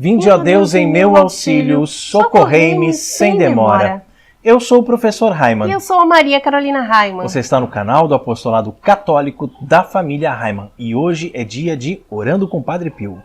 Vinde, ó Deus, em meu auxílio, socorrei-me sem demora. Eu sou o professor Raimann. E eu sou a Maria Carolina Raimann. Você está no canal do Apostolado Católico da Família Raimann. E hoje é dia de Orando com Padre Pio.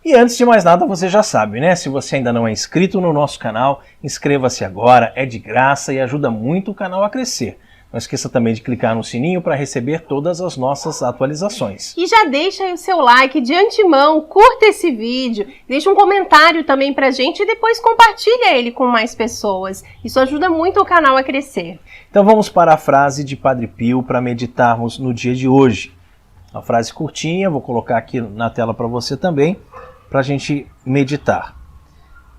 E antes de mais nada, você já sabe, né? Se você ainda não é inscrito no nosso canal, inscreva-se agora, é de graça e ajuda muito o canal a crescer. Não esqueça também de clicar no sininho para receber todas as nossas atualizações. E já deixa aí o seu like de antemão, curta esse vídeo, deixa um comentário também pra gente e depois compartilha ele com mais pessoas. Isso ajuda muito o canal a crescer. Então vamos para a frase de Padre Pio para meditarmos no dia de hoje. Uma frase curtinha, vou colocar aqui na tela para você também, para a gente meditar.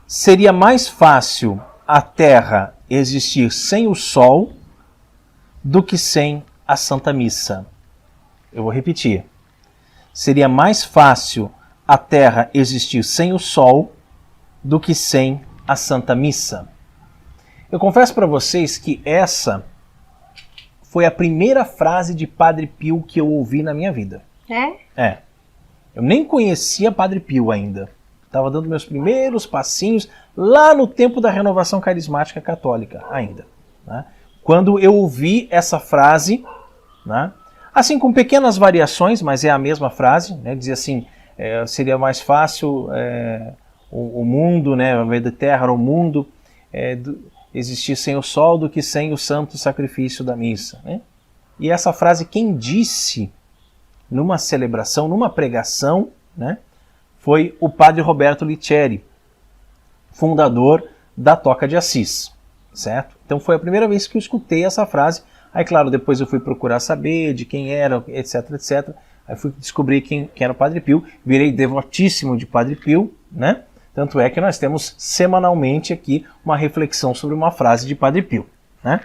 Seria mais fácil a Terra existir sem o Sol do que sem a Santa Missa. Eu vou repetir. Seria mais fácil a Terra existir sem o Sol do que sem a Santa Missa. Eu confesso para vocês que essa foi a primeira frase de Padre Pio que eu ouvi na minha vida. É. Eu nem conhecia Padre Pio ainda. Estava dando meus primeiros passinhos lá no tempo da Renovação Carismática Católica ainda, né? Quando eu ouvi essa frase, né? Assim com pequenas variações, mas é a mesma frase, né? Dizia assim, seria mais fácil o mundo, né? A vida terra, o mundo existir sem o sol do que sem o santo sacrifício da missa, né? E essa frase quem disse numa celebração, numa pregação, né, foi o padre Roberto Licheri, fundador da Toca de Assis, certo? Então foi a primeira vez que eu escutei essa frase. Aí, claro, depois eu fui procurar saber de quem era, etc, etc. Aí fui descobrir quem era o Padre Pio, virei devotíssimo de Padre Pio, né? Tanto é que nós temos semanalmente aqui uma reflexão sobre uma frase de Padre Pio, né?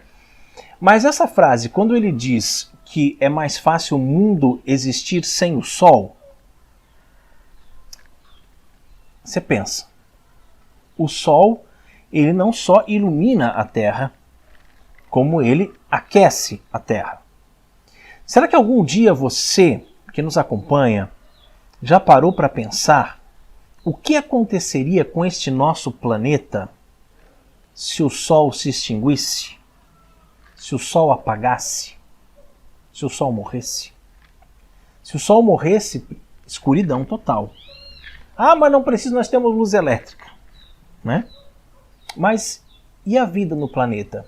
Mas essa frase, quando ele diz que é mais fácil o mundo existir sem o Sol, você pensa, o Sol, ele não só ilumina a Terra, como ele aquece a Terra. Será que algum dia você, que nos acompanha, já parou para pensar o que aconteceria com este nosso planeta se o Sol se extinguisse? Se o Sol apagasse? Se o Sol morresse? Se o Sol morresse, escuridão total. Ah, mas não precisa, nós temos luz elétrica, né? Mas e a vida no planeta?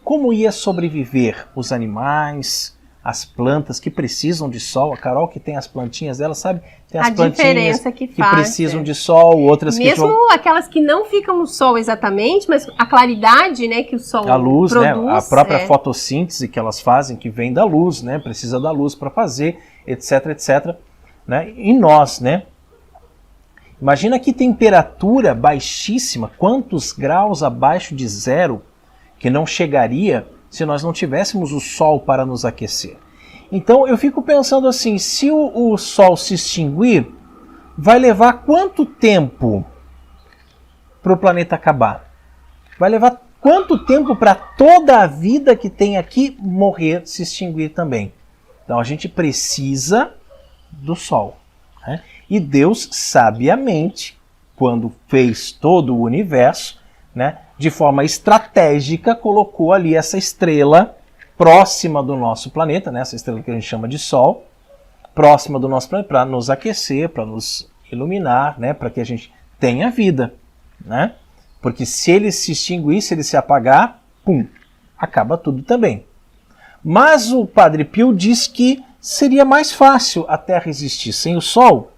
Como ia sobreviver os animais, as plantas que precisam de sol? A Carol que tem as plantinhas dela, sabe? Tem as plantinhas que precisam de sol, outras mesmo que aquelas que não ficam no sol exatamente, mas a claridade, né, que o sol a luz, produz, né, a própria fotossíntese que elas fazem, que vem da luz, né, precisa da luz para fazer, etc, etc, né? E nós, né? Imagina que temperatura baixíssima, quantos graus abaixo de zero que não chegaria se nós não tivéssemos o sol para nos aquecer. Então eu fico pensando assim, se o sol se extinguir, vai levar quanto tempo para o planeta acabar? Vai levar quanto tempo para toda a vida que tem aqui morrer, se extinguir também? Então a gente precisa do sol, né? E Deus, sabiamente, quando fez todo o universo, né, de forma estratégica, colocou ali essa estrela próxima do nosso planeta, né, essa estrela que a gente chama de Sol, próxima do nosso planeta, para nos aquecer, para nos iluminar, né, para que a gente tenha vida, né? Porque se ele se extinguir, se ele se apagar, pum, acaba tudo também. Mas o Padre Pio diz que seria mais fácil a Terra existir sem o Sol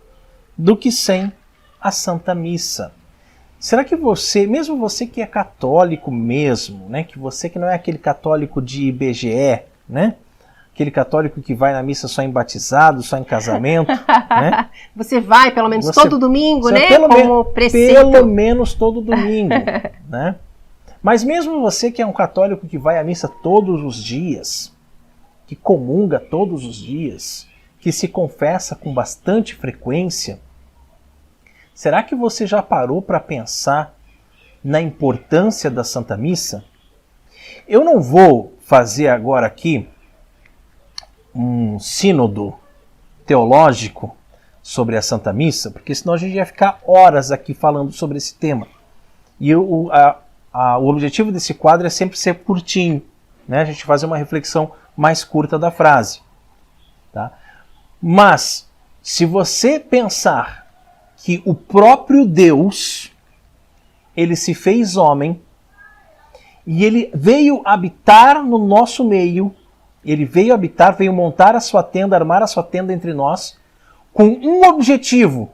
do que sem a Santa Missa. Será que você, mesmo você que é católico mesmo, né, que você que não é aquele católico de IBGE, né, aquele católico que vai na missa só em batizado, só em casamento, né? Você vai pelo menos todo domingo, né, como preceito. Pelo menos todo domingo, né? Mas mesmo você que é um católico que vai à missa todos os dias, que comunga todos os dias, que se confessa com bastante frequência, será que você já parou para pensar na importância da Santa Missa? Eu não vou fazer agora aqui um sínodo teológico sobre a Santa Missa, porque senão a gente ia ficar horas aqui falando sobre esse tema. E o objetivo desse quadro é sempre ser curtinho, né? A gente fazer uma reflexão mais curta da frase. Tá? Mas, se você pensar que o próprio Deus, ele se fez homem, e ele veio habitar no nosso meio, ele veio habitar, veio montar a sua tenda, armar a sua tenda entre nós, com um objetivo,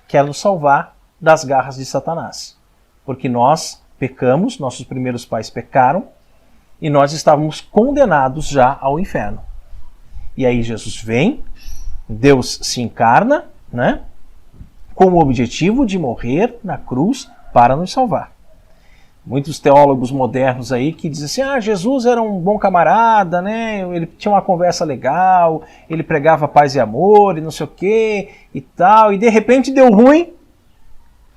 que era nos salvar das garras de Satanás. Porque nós pecamos, nossos primeiros pais pecaram, e nós estávamos condenados já ao inferno. E aí Jesus vem, Deus se encarna, né, com o objetivo de morrer na cruz para nos salvar. Muitos teólogos modernos aí que dizem assim, Jesus era um bom camarada, né? Ele tinha uma conversa legal, ele pregava paz e amor e não sei o que e tal, e de repente deu ruim,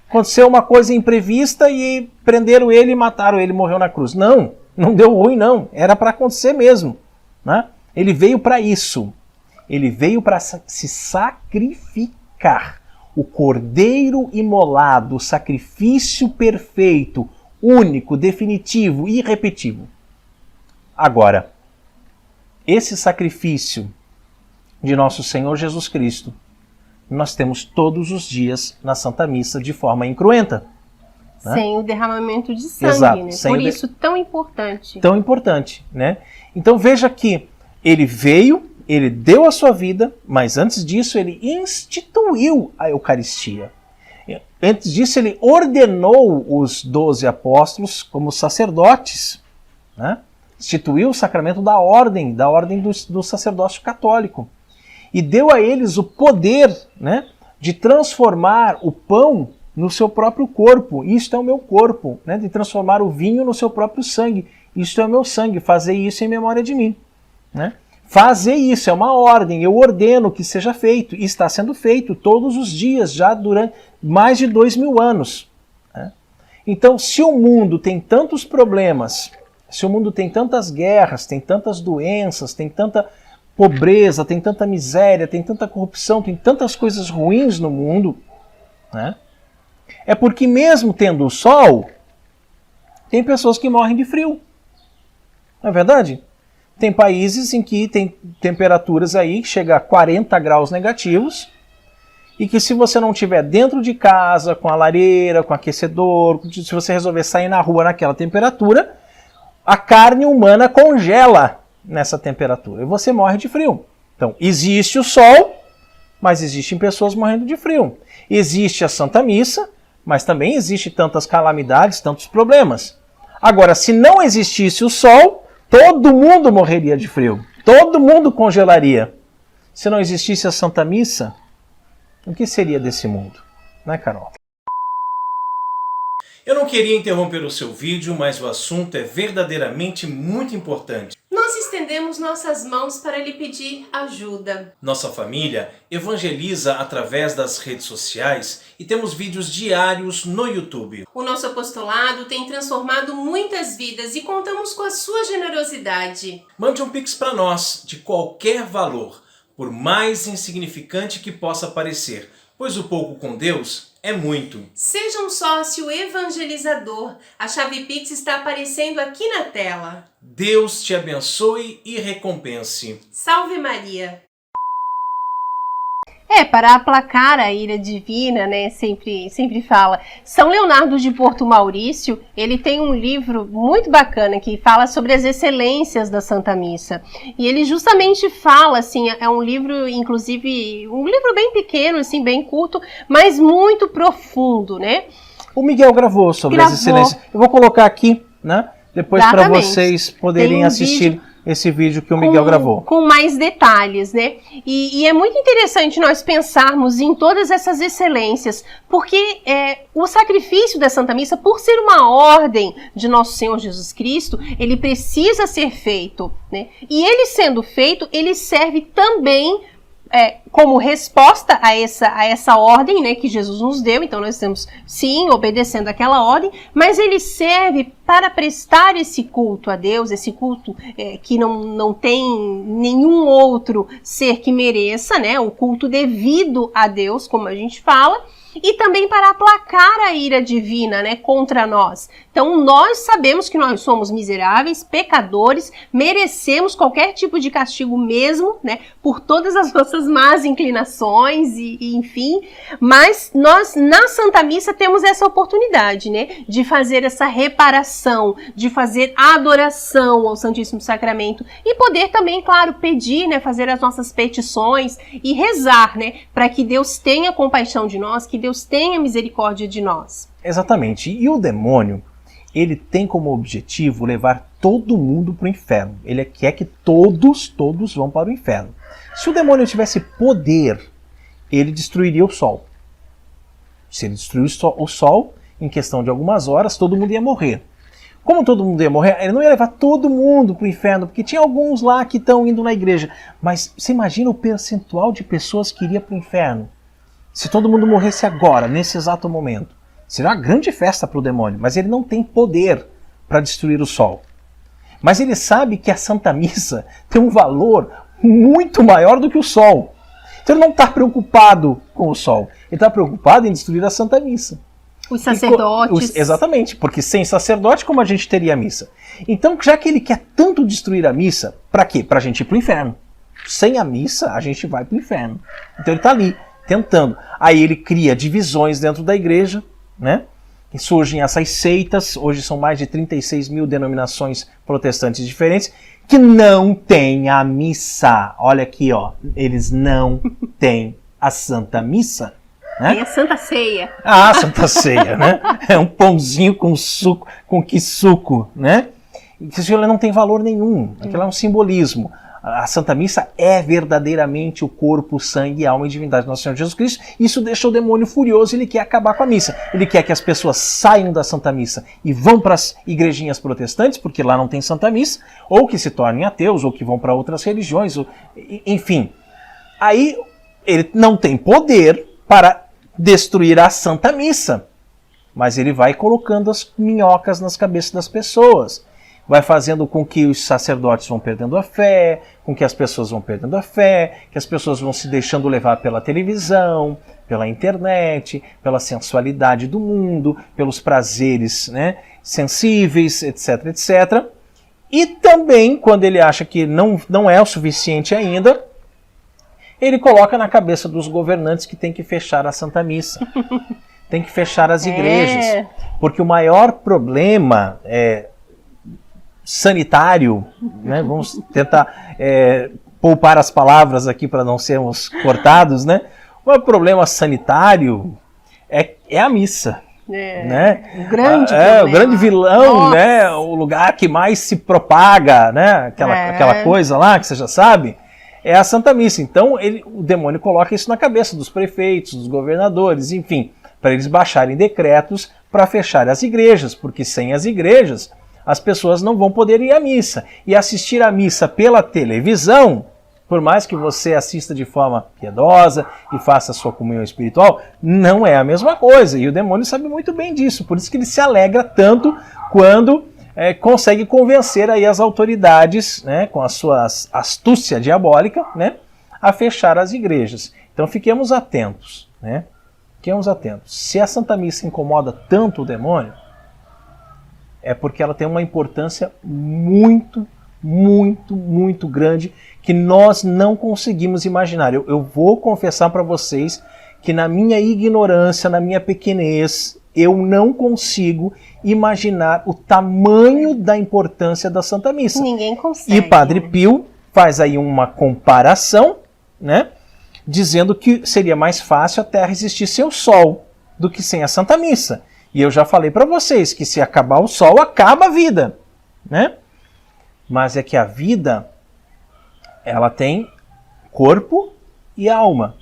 aconteceu uma coisa imprevista e prenderam ele e mataram ele, morreu na cruz. Não, não deu ruim não, era para acontecer mesmo, né? Ele veio para isso, ele veio para se sacrificar. O cordeiro imolado, o sacrifício perfeito, único, definitivo, irrepetível. Agora, esse sacrifício de nosso Senhor Jesus Cristo, nós temos todos os dias na Santa Missa de forma incruenta. Né? Sem o derramamento de sangue, exato, né? Por isso tão importante. Tão importante, né? Então veja que ele veio, ele deu a sua vida, mas antes disso ele instituiu a Eucaristia. Antes disso, ele ordenou os 12 apóstolos como sacerdotes, né? Instituiu o sacramento da ordem do sacerdócio católico. E deu a eles o poder, né, de transformar o pão no seu próprio corpo. Isto é o meu corpo, né? De transformar o vinho no seu próprio sangue. Isto é o meu sangue, fazer isso em memória de mim. Né? Fazer isso é uma ordem, eu ordeno que seja feito, e está sendo feito todos os dias, já durante mais de 2000 anos. Né? Então, se o mundo tem tantos problemas, se o mundo tem tantas guerras, tem tantas doenças, tem tanta pobreza, tem tanta miséria, tem tanta corrupção, tem tantas coisas ruins no mundo, né? É porque mesmo tendo o sol, tem pessoas que morrem de frio. Não é verdade? Tem países em que tem temperaturas aí que chega a 40 graus negativos e que se você não estiver dentro de casa, com a lareira, com aquecedor, se você resolver sair na rua naquela temperatura, a carne humana congela nessa temperatura e você morre de frio. Então, existe o sol, mas existem pessoas morrendo de frio. Existe a Santa Missa, mas também existe tantas calamidades, tantos problemas. Agora, se não existisse o sol, todo mundo morreria de frio. Todo mundo congelaria. Se não existisse a Santa Missa, o que seria desse mundo? Né, Carol? Eu não queria interromper o seu vídeo, mas o assunto é verdadeiramente muito importante. Nós estendemos nossas mãos para lhe pedir ajuda. Nossa família evangeliza através das redes sociais e temos vídeos diários no YouTube. O nosso apostolado tem transformado muitas vidas e contamos com a sua generosidade. Mande um Pix para nós, de qualquer valor, por mais insignificante que possa parecer, pois o pouco com Deus é muito. Seja um sócio evangelizador. A chave Pix está aparecendo aqui na tela. Deus te abençoe e recompense. Salve Maria! Para aplacar a ira divina, né, sempre fala. São Leonardo de Porto Maurício, ele tem um livro muito bacana que fala sobre as excelências da Santa Missa. E ele justamente fala, assim, é um livro, inclusive, um livro bem pequeno, assim, bem curto, mas muito profundo, né? O Miguel gravou sobre as excelências. Eu vou colocar aqui, né, depois para vocês poderem assistir esse vídeo que o Miguel gravou. Com mais detalhes, né? E é muito interessante nós pensarmos em todas essas excelências, porque o sacrifício da Santa Missa, por ser uma ordem de Nosso Senhor Jesus Cristo, ele precisa ser feito, né? E ele sendo feito, ele serve também como resposta a essa ordem, né, que Jesus nos deu. Então nós estamos, sim, obedecendo aquela ordem, mas ele serve para prestar esse culto a Deus, esse culto que não tem nenhum outro ser que mereça, né, o culto devido a Deus, como a gente fala, e também para aplacar a ira divina, né, contra nós. Então nós sabemos que nós somos miseráveis, pecadores, merecemos qualquer tipo de castigo mesmo, né, por todas as nossas más inclinações e enfim, mas nós na Santa Missa temos essa oportunidade, né, de fazer essa reparação, de fazer adoração ao Santíssimo Sacramento e poder também, claro, pedir, né, fazer as nossas petições e rezar, né, para que Deus tenha compaixão de nós, que Deus tenha misericórdia de nós. Exatamente. E o demônio, ele tem como objetivo levar todo mundo para o inferno. Ele quer que todos vão para o inferno. Se o demônio tivesse poder, ele destruiria o Sol. Se ele destruir o Sol, em questão de algumas horas, todo mundo ia morrer. Como todo mundo ia morrer, ele não ia levar todo mundo para o inferno, porque tinha alguns lá que estão indo na igreja. Mas você imagina o percentual de pessoas que iria para o inferno? Se todo mundo morresse agora, nesse exato momento, seria uma grande festa para o demônio, mas ele não tem poder para destruir o Sol. Mas ele sabe que a Santa Missa tem um valor muito maior do que o Sol. Então ele não está preocupado com o Sol, ele está preocupado em destruir a Santa Missa. Os sacerdotes. Exatamente, porque sem sacerdote como a gente teria a missa? Então, já que ele quer tanto destruir a missa, para quê? Para a gente ir para o inferno. Sem a missa, a gente vai para o inferno. Então ele está ali, tentando. Aí ele cria divisões dentro da igreja, né? E surgem essas seitas, hoje são mais de 36 mil denominações protestantes diferentes, que não têm a missa. Olha aqui, ó, eles não têm a Santa Missa. Né? Tem a Santa Ceia. Ah, Santa Ceia, né? É um pãozinho com suco, com que suco, né? Aquilo não tem valor nenhum, aquilo é um simbolismo. A Santa Missa é verdadeiramente o corpo, sangue, alma e divindade do nosso Senhor Jesus Cristo. Isso deixa o demônio furioso, ele quer acabar com a missa. Ele quer que as pessoas saiam da Santa Missa e vão para as igrejinhas protestantes, porque lá não tem Santa Missa, ou que se tornem ateus, ou que vão para outras religiões, enfim. Aí ele não tem poder para destruir a Santa Missa, mas ele vai colocando as minhocas nas cabeças das pessoas. Vai fazendo com que os sacerdotes vão perdendo a fé, com que as pessoas vão perdendo a fé, que as pessoas vão se deixando levar pela televisão, pela internet, pela sensualidade do mundo, pelos prazeres, né, sensíveis, etc, etc. E também, quando ele acha que não é o suficiente ainda, ele coloca na cabeça dos governantes que tem que fechar a Santa Missa. Tem que fechar as igrejas. Porque o maior problema sanitário, né? Vamos tentar poupar as palavras aqui para não sermos cortados, né? O problema sanitário é a missa. Né? O grande vilão, nossa, né? O lugar que mais se propaga, né? Aquela coisa lá que você já sabe, é a Santa Missa. Então o demônio coloca isso na cabeça dos prefeitos, dos governadores, enfim, para eles baixarem decretos para fechar as igrejas, porque sem as igrejas as pessoas não vão poder ir à missa. E assistir à missa pela televisão, por mais que você assista de forma piedosa e faça a sua comunhão espiritual, não é a mesma coisa. E o demônio sabe muito bem disso. Por isso que ele se alegra tanto quando consegue convencer aí as autoridades, né, com a sua astúcia diabólica, né, a fechar as igrejas. Então fiquemos atentos. Né? Fiquemos atentos. Se a Santa Missa incomoda tanto o demônio, é porque ela tem uma importância muito, muito, muito grande que nós não conseguimos imaginar. Eu vou confessar para vocês que na minha ignorância, na minha pequenez, eu não consigo imaginar o tamanho da importância da Santa Missa. Ninguém consegue. E Padre Pio faz aí uma comparação, né, dizendo que seria mais fácil a Terra existir sem o Sol do que sem a Santa Missa. E eu já falei para vocês que se acabar o Sol, acaba a vida, né? Mas é que a vida, ela tem corpo e alma.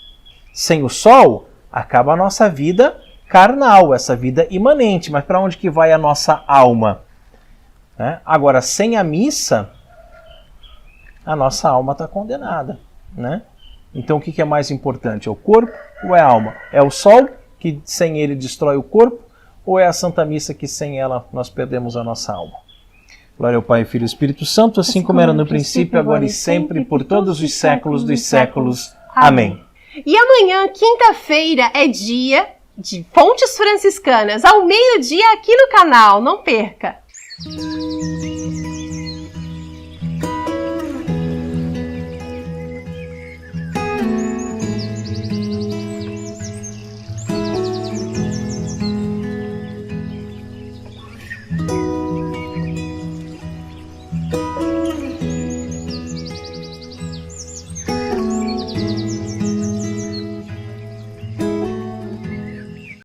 Sem o Sol, acaba a nossa vida carnal, essa vida imanente. Mas para onde que vai a nossa alma? Né? Agora, sem a missa, a nossa alma está condenada, né? Então o que é mais importante? É o corpo ou é a alma? É o sol, que sem ele destrói o corpo, ou é a Santa Missa, que sem ela nós perdemos a nossa alma? Glória ao Pai, Filho e Espírito Santo, assim como era no princípio, agora e sempre, por todos os séculos dos séculos. Amém. E amanhã, quinta-feira, é dia de Fontes Franciscanas, ao meio-dia aqui no canal. Não perca!